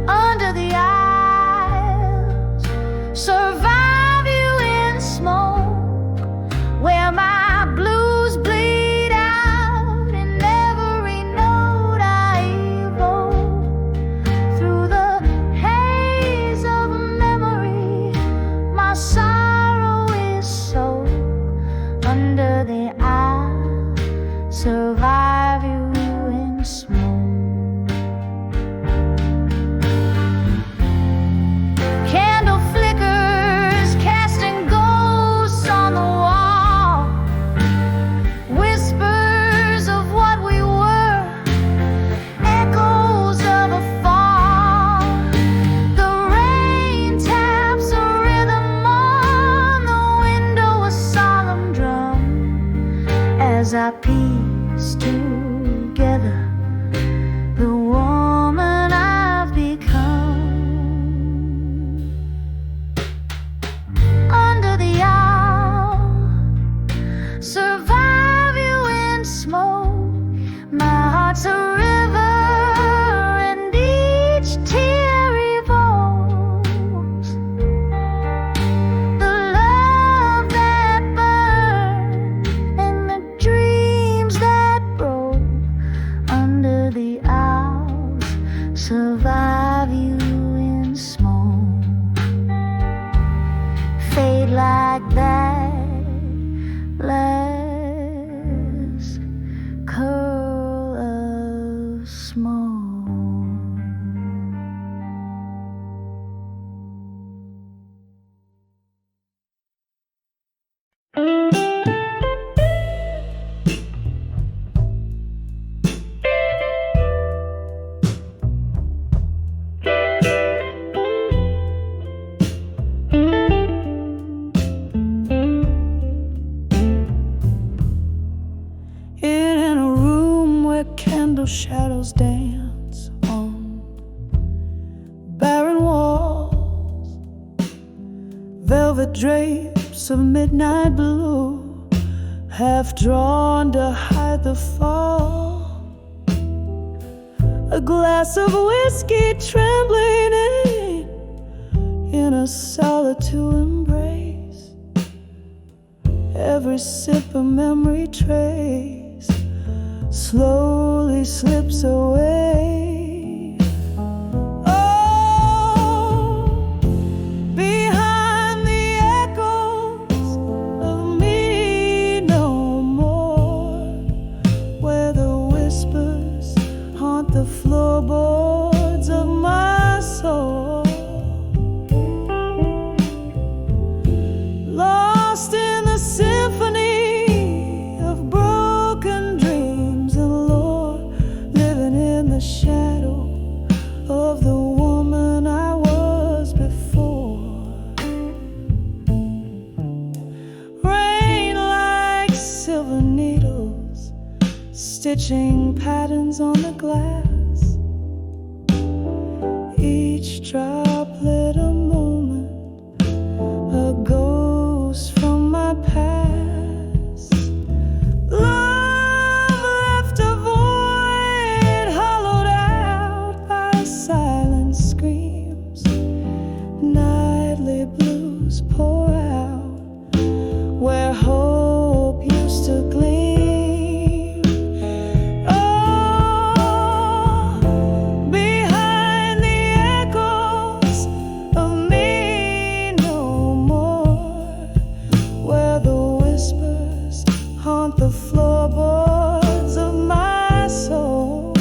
Under the aisles, survive you in smoke, where my blues bleed out in every note I evoke. Through the haze of memory, my sorrow is soaked. Under the eye, survive you smoke. Candle flickers casting ghosts on the wall, whispers of what we were, echoes of a fall. The rain taps a rhythm on the window, a solemn drum, as I piece together the woman I've become. Under the owl, survive you in smoke. My heart's a river, and each tear evokes the love that burned and the dreams that broke. Under the owls, survive you in smoke. Fade like that last curl of smoke. In a room where candle shadows dance on barren walls, velvet drapes of midnight blue, half drawn to hide the fall. A glass of whiskey trembling in a solitude embrace. Every sip a memory trace slowly slips away. Oh, behind the echoes of me no more, where the whispers haunt the floorboards of my soul. Lost in the symphony of broken dreams and lore, living in the shadow of the woman I was before. Rain like silver needles, stitching patterns on the glass, each droplet a moment, a ghost from my past. Love left a void, hollowed out by silent screams. Nightly blues pour out where hope used to gleam. Oh, behind the echoes of me no more, where the whispers haunt the floorboards of my soul.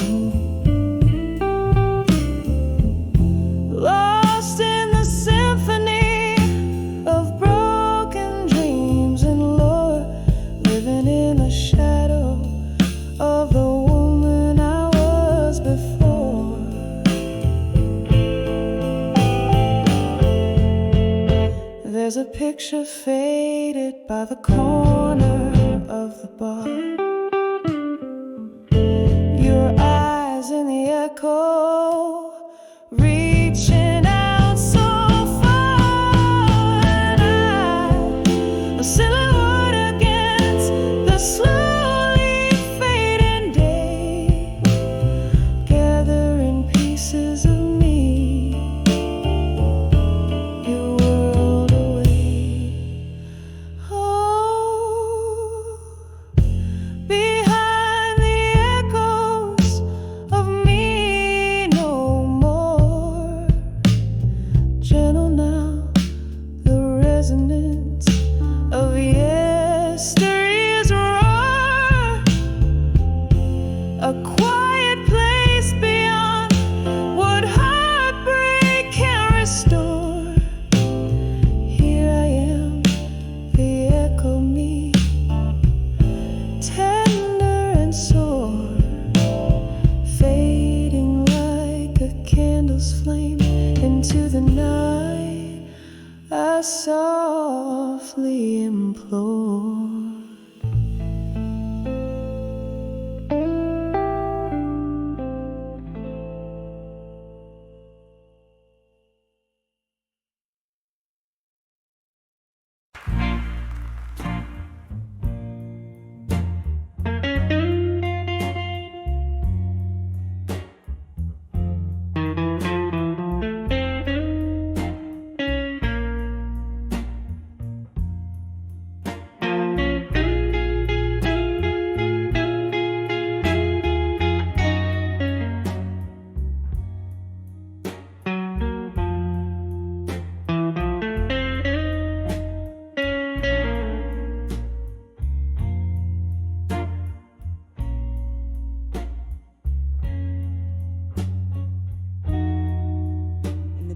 Lost in the symphony of broken dreams and lore, living in the shadow of the woman I was before. There's a picture faded by the corner of the bar. Your eyes in the echo, reaching out so far, and I, a silhouette against the slowly fading day, gathering pieces of me, you whirled away. Oh, behind the echoes of me no more. Gentle now, the resonance of yesterday's roar. A quiet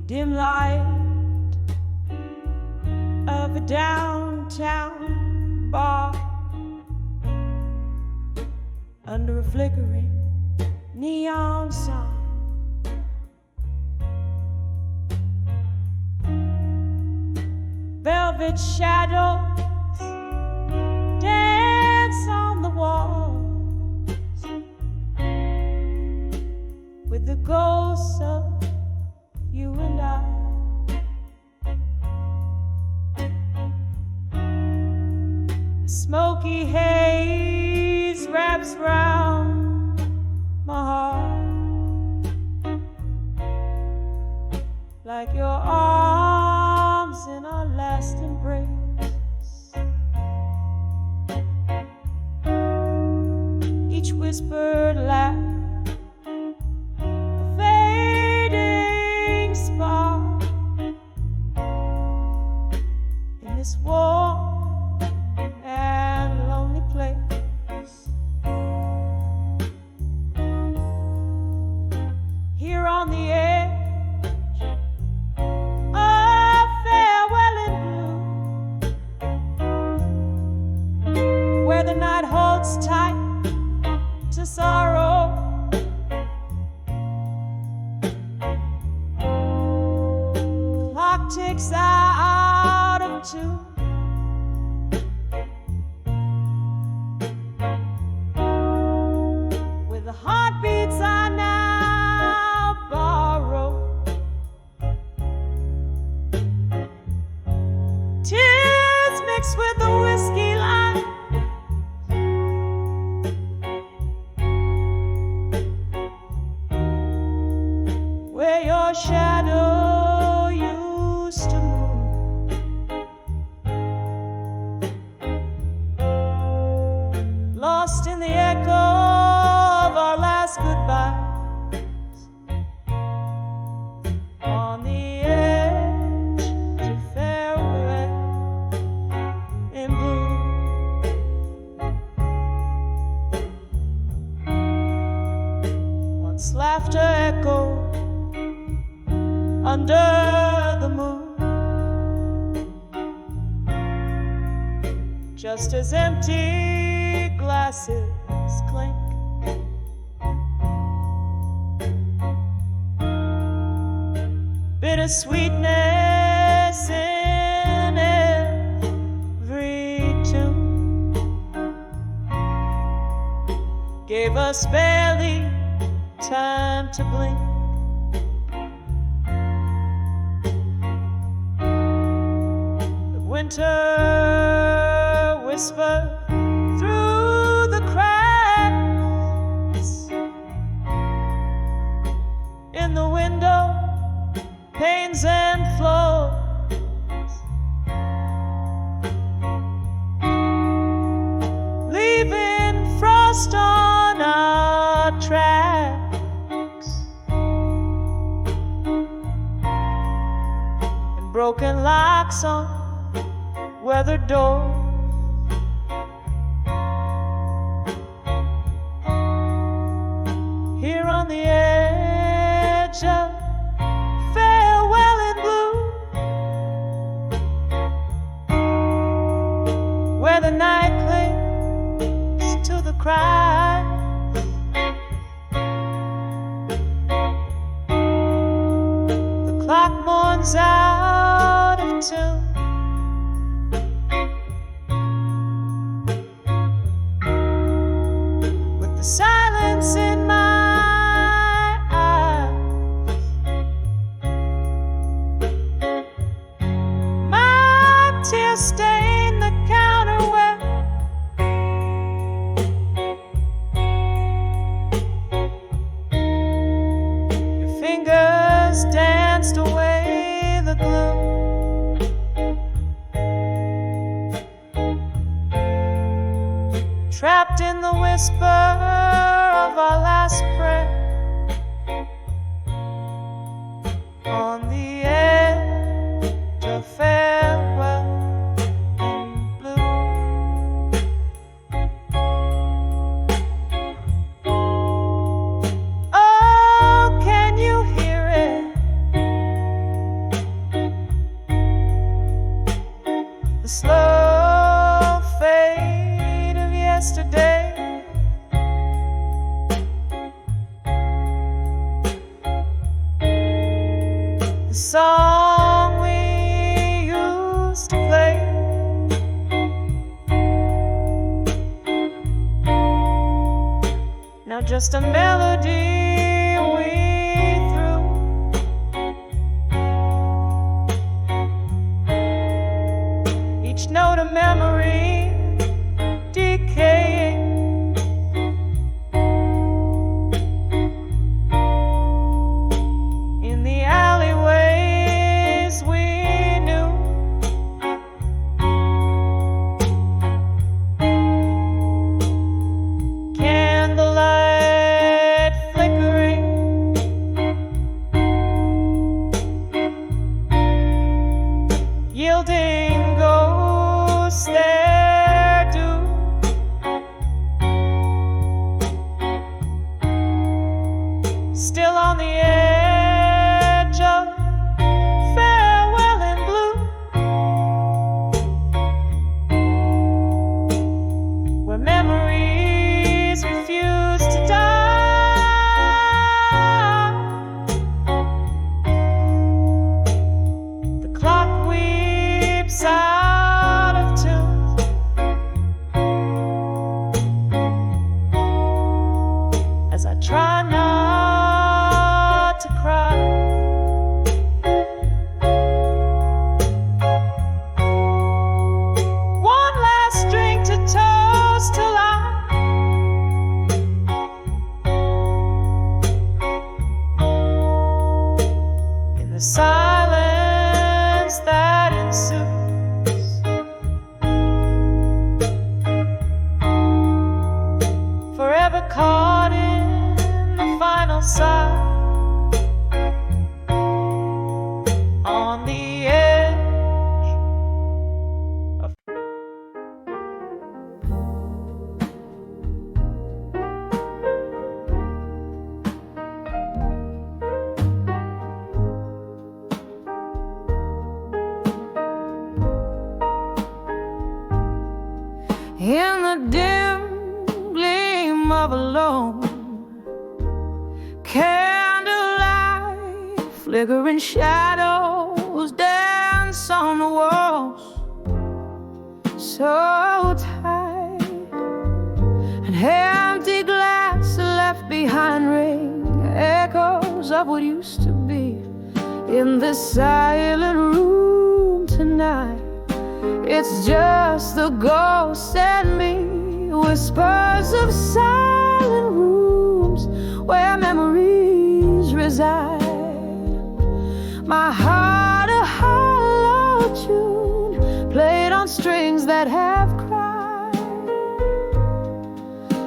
dim light of a downtown bar under a flickering neon sign. Velvet shadows dance on the walls with the ghosts of you and I. Smoky haze wraps round my heart like your arms in our last embrace. Each whispered laugh, a fading spark in this warm and lonely place. Here on the edge of farewell in blue, where the night holds tight to sorrow, clock ticks out of tune. With the heartbeats I now borrow, tears mixed with the whiskey line, where your shadow used to move, lost in the echo of our last goodbyes on the edge to farewell in blue. Once laughter echoed under the moon, just as empty glasses clink. Bittersweetness in every tune gave us barely time to blink. Winter whispered through the cracks in the window panes and floors, leaving frost on our tracks and broken locks on weathered door. Here on the edge of farewell in blue, where the night clings to the cry, the clock mourns out of tune. The silence in my eyes, my tears stain the counter where your fingers danced away the gloom. Trapped in the whisper of our last prayer on the edge of farewell in blue. Oh, can you hear it? song we used to play. Now just a melody we threw. Each note a memory decaying. In the alleyways we knew. Candlelight flickering. Yielding ghosts their due. Still on the edge of farewell in blue, where memories refuse to die. The clock weeps out of tune. As I try not to cry. One last drink to toast to life. In the silence that ensues, forever caught in the final sigh. On the edge of in the dim gleam of a lone candlelight, flickering shadows dance on the walls, so tight. An empty glass left behind ring echoes of what used to be. In this silent room tonight, it's just the ghost and me. Whispers of silent rooms where memories reside. My heart a hollow tune played on strings that have cried.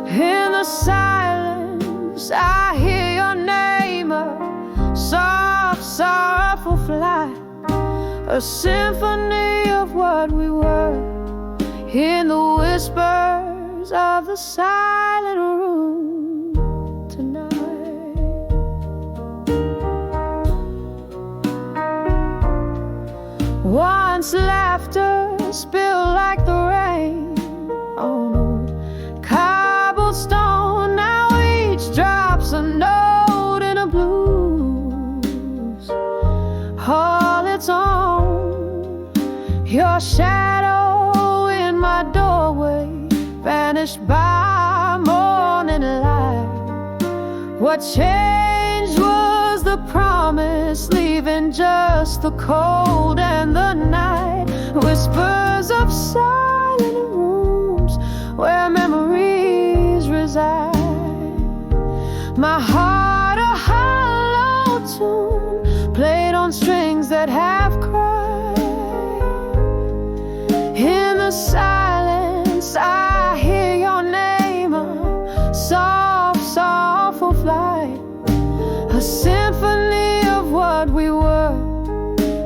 In the silence I hear your name, a soft, sorrowful flight, a symphony of what we were. In the whispers of the silent room tonight. Once laughter spilled like the rain on cobblestone, now each drops a note in a blues all its own. Your shadow in my doorway vanished by morning light. What changed was the promise, leaving just the cold and the night. Whispers of silent rooms where memories reside. My heart a hollow tune played on strings that have cried. In the silence I hear your name, a soft, soulful flight, a symphony of what we were.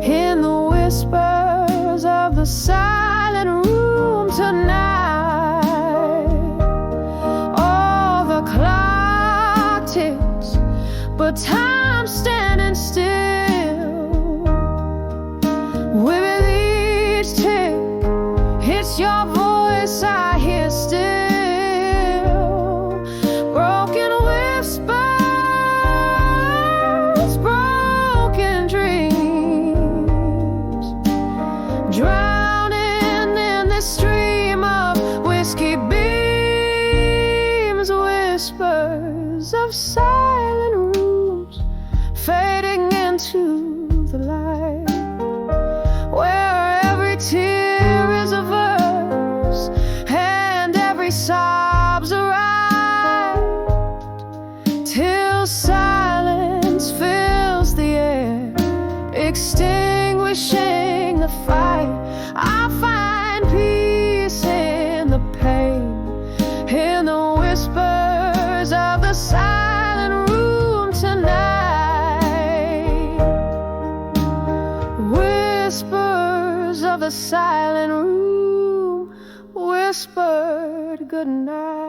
In the whispers of the silent room tonight. Oh, the clock ticks, but time's standing still. With each tick, it's your voice I hear still. Broken whispers, broken dreams. whispers of silent rooms fading into the light, where every tear is a verse and every sob's a rhyme, till silence fills the air, extinguishing the fire. I find peace in the pain, in the whispers of the silent room tonight. Whispers of the silent room whispered goodnight.